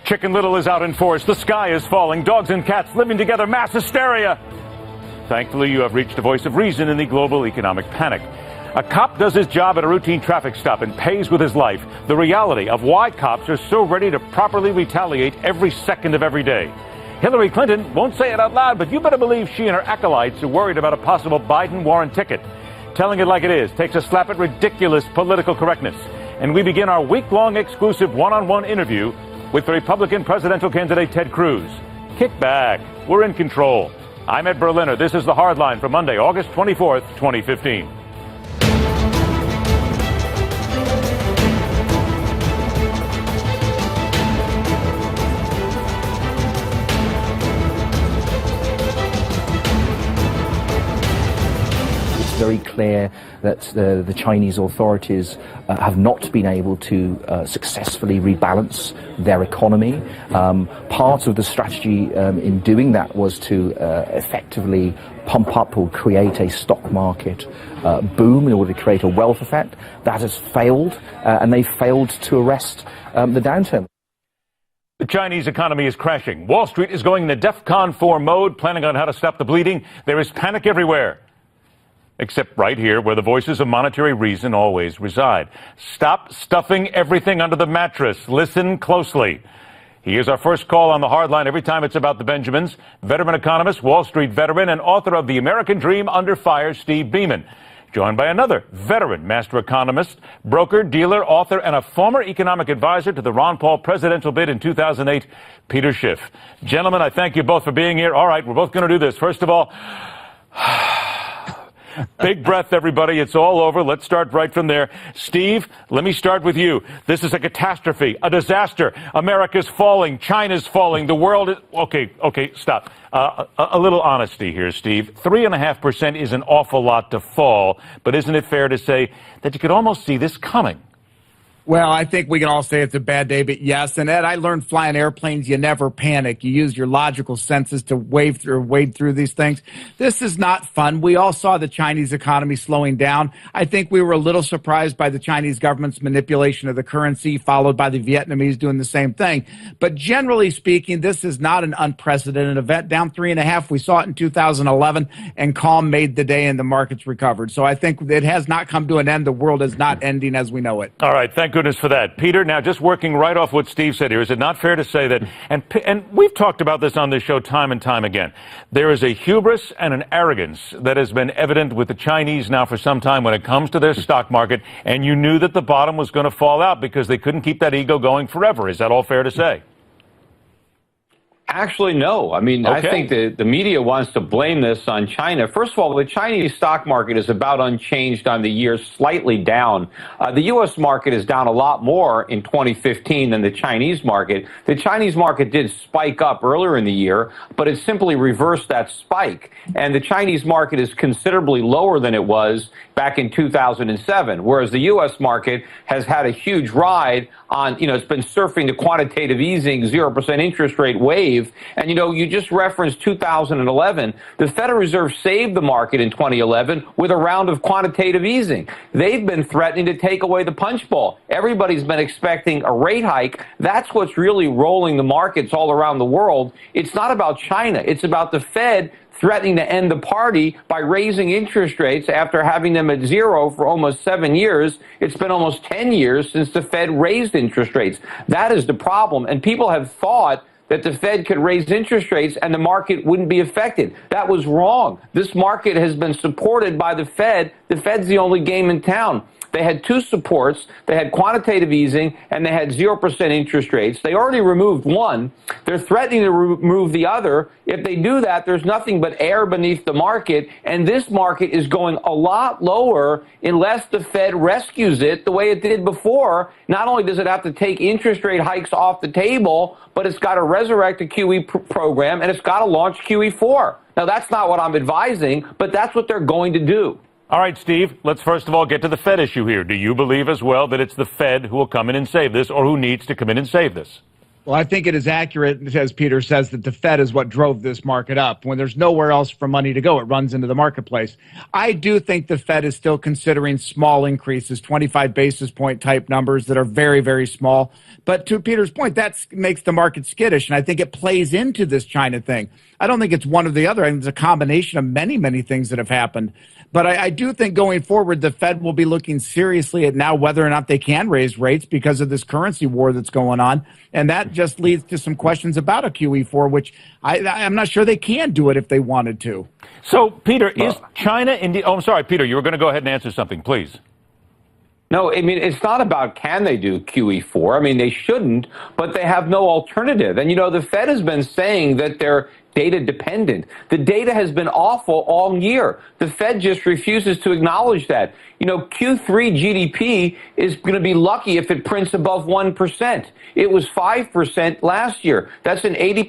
Chicken Little is out in force. The sky is falling. Dogs and cats living together. Mass hysteria. Thankfully, you have reached a voice of reason in the global economic panic. A cop does his job at a routine traffic stop and pays with his life. The reality of why cops are so ready to properly retaliate every second of every day. Hillary Clinton won't say it out loud, but you better believe she and her acolytes are worried about a possible Biden-Warren ticket. Telling it like it is takes a slap at ridiculous political correctness. And we begin our week-long exclusive one-on-one interview with the Republican presidential candidate Ted Cruz. Kick back. We're in control. I'm Ed Berliner. This is The Hardline for Monday, August 24th, 2015. Very clear that the Chinese authorities have not been able to successfully rebalance their economy. Part of the strategy in doing that was to effectively pump up or create a stock market boom in order to create a wealth effect. That has failed, and they failed to arrest the downturn. The Chinese economy is crashing. Wall Street is going into DEFCON 4 mode, planning on how to stop the bleeding. There is panic everywhere. Except right here, where the voices of monetary reason always reside. Stop stuffing everything under the mattress. Listen closely. He is our first call on the hardline every time it's about the Benjamins. Veteran economist, Wall Street veteran, and author of The American Dream Under Fire, Steve Beeman. Joined by another veteran master economist, broker, dealer, author, and a former economic advisor to the Ron Paul presidential bid in 2008, Peter Schiff. Gentlemen, I thank you both for being here. All right, we're both going to do this. First of all, big breath, everybody. It's all over. Let's start right from there. Steve, let me start with you. This is a catastrophe, a disaster. America's falling. China's falling. The world is... Okay, stop. A little honesty here, Steve. 3.5% is an awful lot to fall, but isn't it fair to say that you could almost see this coming? Well, I think we can all say it's a bad day, but yes. And Ed, I learned flying airplanes, you never panic. You use your logical senses to wade through these things. This is not fun. We all saw the Chinese economy slowing down. I think we were a little surprised by the Chinese government's manipulation of the currency, followed by the Vietnamese doing the same thing. But generally speaking, this is not an unprecedented event. Down 3.5%. We saw it in 2011, and calm made the day and the markets recovered. So I think it has not come to an end. The world is not ending as we know it. All right. Thank goodness for that. Peter, now just working right off what Steve said here, is it not fair to say that, and we've talked about this on this show time and time again, there is a hubris and an arrogance that has been evident with the Chinese now for some time when it comes to their stock market, and you knew that the bottom was going to fall out because they couldn't keep that ego going forever. Is that all fair to say? Actually, no. I mean, I think the media wants to blame this on China. First of all, the Chinese stock market is about unchanged on the year, slightly down. The U.S. market is down a lot more in 2015 than the Chinese market. The Chinese market did spike up earlier in the year, but it simply reversed that spike. And the Chinese market is considerably lower than it was back in 2007, whereas the U.S. market has had a huge ride on, it's been surfing the quantitative easing, 0% interest rate wave. And, you just referenced 2011. The Federal Reserve saved the market in 2011 with a round of quantitative easing. They've been threatening to take away the punch bowl. Everybody's been expecting a rate hike. That's what's really rolling the markets all around the world. It's not about China. It's about the Fed threatening to end the party by raising interest rates after having them at zero for almost 7 years. It's been almost 10 years since the Fed raised interest rates. That is the problem. And people have thought that the Fed could raise interest rates and the market wouldn't be affected. That was wrong. This market has been supported by the Fed. The Fed's the only game in town. They had two supports. They had quantitative easing, and they had 0% interest rates. They already removed one. They're threatening to remove the other. If they do that, there's nothing but air beneath the market, and this market is going a lot lower unless the Fed rescues it the way it did before. Not only does it have to take interest rate hikes off the table, but it's got to resurrect the QE program, and it's got to launch QE4. Now, that's not what I'm advising, but that's what they're going to do. All right, Steve, let's first of all get to the Fed issue here. Do you believe as well that it's the Fed who will come in and save this, or who needs to come in and save this? Well, I think it is accurate, as Peter says, that the Fed is what drove this market up. When there's nowhere else for money to go, it runs into the marketplace. I do think the Fed is still considering small increases, 25 basis point type numbers that are very, very small. But to Peter's point, that makes the market skittish, and I think it plays into this China thing. I don't think it's one or the other. I think it's a combination of many, many things that have happened. But I do think going forward, the Fed will be looking seriously at now whether or not they can raise rates because of this currency war that's going on. And that just leads to some questions about a QE4, which I'm not sure they can do it if they wanted to. So, Peter, is China indeed... Oh, I'm sorry, Peter, you were going to go ahead and answer something, please. No, I mean, it's not about can they do QE4. I mean, they shouldn't, but they have no alternative. And, you know, the Fed has been saying that they're data dependent. The data has been awful all year. The Fed just refuses to acknowledge that. You know, Q3 GDP is going to be lucky if it prints above 1%. It was 5% last year. That's an 80%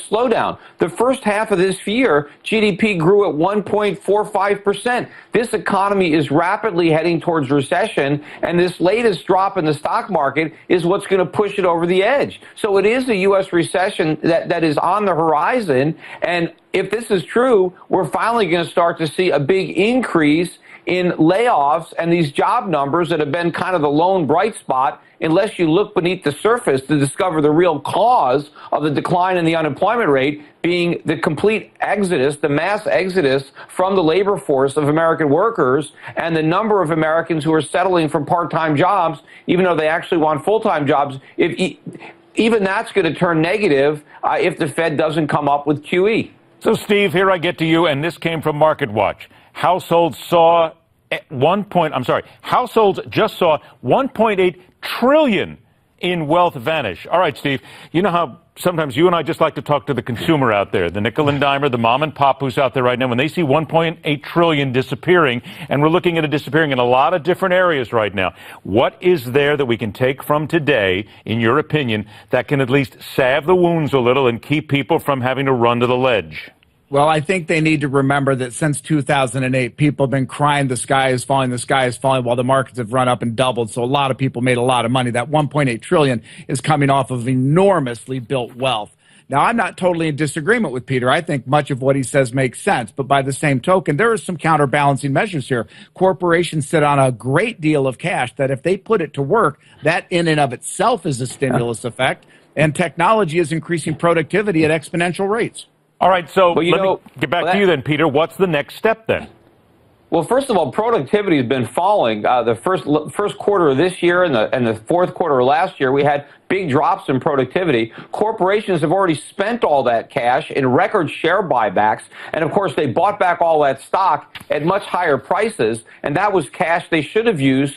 slowdown. The first half of this year, GDP grew at 1.45%. This economy is rapidly heading towards recession, and this latest drop in the stock market is what's going to push it over the edge. So it is a U.S. recession that is on the horizon, and if this is true, we're finally going to start to see a big increase in layoffs and these job numbers that have been kind of the lone bright spot, unless you look beneath the surface to discover the real cause of the decline in the unemployment rate being the complete exodus, the mass exodus from the labor force of American workers and the number of Americans who are settling for part-time jobs, even though they actually want full-time jobs. Even that's going to turn negative if the Fed doesn't come up with QE. So, Steve, here I get to you, and this came from MarketWatch. Households just saw 1.8 trillion in wealth vanish. All right, Steve, you know how sometimes you and I just like to talk to the consumer out there, the nickel and dimer, the mom and pop who's out there right now, when they see 1.8 trillion disappearing, and we're looking at it disappearing in a lot of different areas right now. What is there that we can take from today, in your opinion, that can at least salve the wounds a little and keep people from having to run to the ledge? Well, I think they need to remember that since 2008, people have been crying the sky is falling, while the markets have run up and doubled. So a lot of people made a lot of money. That 1.8 trillion is coming off of enormously built wealth. Now, I'm not totally in disagreement with Peter. I think much of what he says makes sense. But by the same token, there are some counterbalancing measures here. Corporations sit on a great deal of cash that if they put it to work, that in and of itself is a stimulus effect. And technology is increasing productivity at exponential rates. All right, so let me get back to you then, Peter. What's the next step then? Well, first of all, productivity has been falling. The first quarter of this year and the fourth quarter of last year, we had big drops in productivity. Corporations have already spent all that cash in record share buybacks. And of course, they bought back all that stock at much higher prices. And that was cash they should have used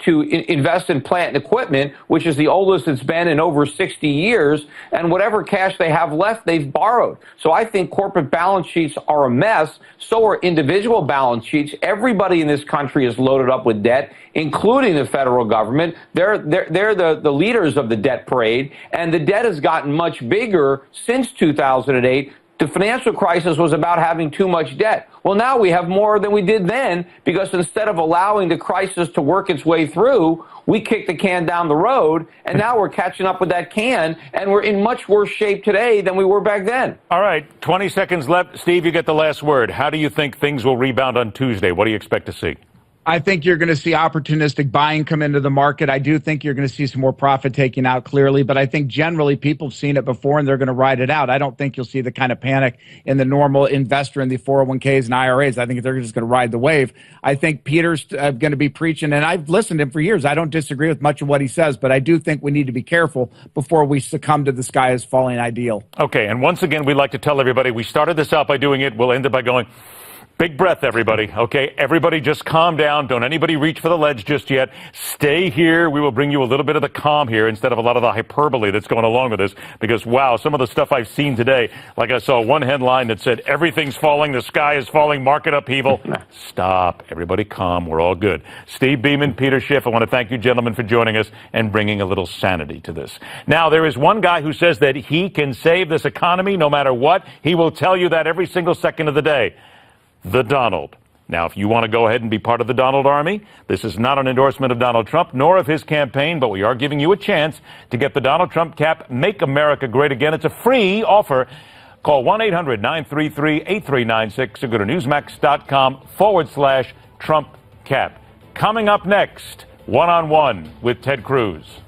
to invest in plant and equipment, which is the oldest it's been in over 60 years. And whatever cash they have left, they've borrowed. So I think corporate balance sheets are a mess. So are individual balance sheets. Everybody in this country is loaded up with debt, including the federal government. They're the leaders of the debt parade, and the debt has gotten much bigger since 2008. The financial crisis was about having too much debt. Well, now we have more than we did then, because instead of allowing the crisis to work its way through, we kicked the can down the road, and now we're catching up with that can, and we're in much worse shape today than we were back then. All right, 20 seconds left. Steve, you get the last word. How do you think things will rebound on Tuesday? What do you expect to see? I think you're going to see opportunistic buying come into the market. I do think you're going to see some more profit taking out clearly, but I think generally people have seen it before and they're going to ride it out. I don't think you'll see the kind of panic in the normal investor in the 401ks and IRAs. I think they're just going to ride the wave. I think Peter's going to be preaching, and I've listened to him for years. I don't disagree with much of what he says, but I do think we need to be careful before we succumb to the sky is falling ideal. Okay, and once again, we'd like to tell everybody, we started this out by doing it. We'll end it by going, big breath, everybody, okay? Everybody just calm down. Don't anybody reach for the ledge just yet. Stay here. We will bring you a little bit of the calm here instead of a lot of the hyperbole that's going along with this, because, wow, some of the stuff I've seen today, like I saw one headline that said, everything's falling, the sky is falling, market upheaval. Stop. Everybody calm. We're all good. Steve Beeman, Peter Schiff, I want to thank you, gentlemen, for joining us and bringing a little sanity to this. Now, there is one guy who says that he can save this economy no matter what. He will tell you that every single second of the day. The Donald. Now, if you want to go ahead and be part of the Donald Army, this is not an endorsement of Donald Trump nor of his campaign, but we are giving you a chance to get the Donald Trump cap, Make America Great Again. It's a free offer. Call 1-800-933-8396 or go to newsmax.com/Trump cap. Coming up next, one-on-one with Ted Cruz.